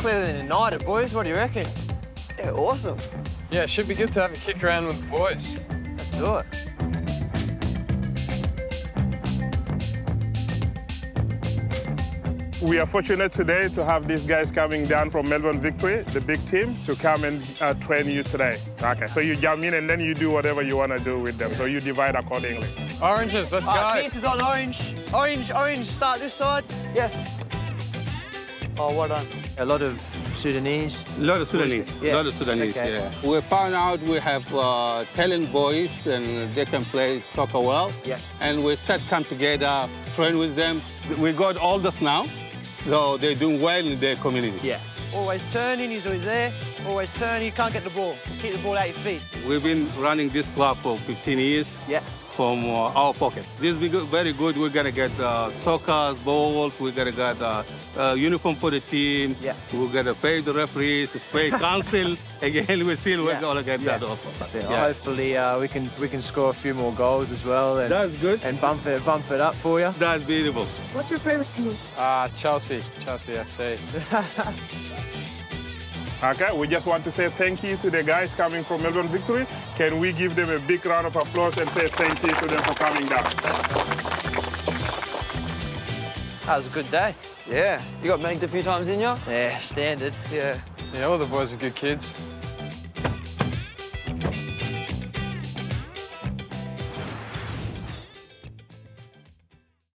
Cleeland United, boys. What do you reckon? Yeah, awesome. Yeah, it should be good to have a kick around with the boys. Let's do it. We are fortunate today to have these guys coming down from Melbourne Victory, the big team, to come and train you today. Okay, so you jump in and then you do whatever you want to do with them. So you divide accordingly. Oranges, let's go. Pierce is on orange. Orange, start this side. Yes. Oh, well done. A lot of Sudanese. A lot of Sudanese. Yeah. A lot of Sudanese, Okay. yeah. We found out we have talent boys and they can play soccer well. Yeah. And we start come together, train with them. We got all this now, so they're doing well in their community. Yeah. Always turning, he's always there. Always turning, you can't get the ball. Just keep the ball at your feet. We've been running this club for 15 years. Yeah. From our pocket. This will be good, very good. We're gonna get soccer balls. We're gonna get uniform for the team. Yeah. We're gonna pay the referees, pay council. Again, we're gonna get that offer. Yeah. Hopefully we can score a few more goals as well. And, That's good. And bump it up for you. That's beautiful. What's your favourite team? Chelsea FC. Okay, we just want to say thank you to the guys coming from Melbourne Victory. Can we give them a big round of applause and say thank you to them for coming down? That was a good day. Yeah. You got manked a few times, didn't you? Yeah, standard. Yeah. Yeah, all the boys are good kids.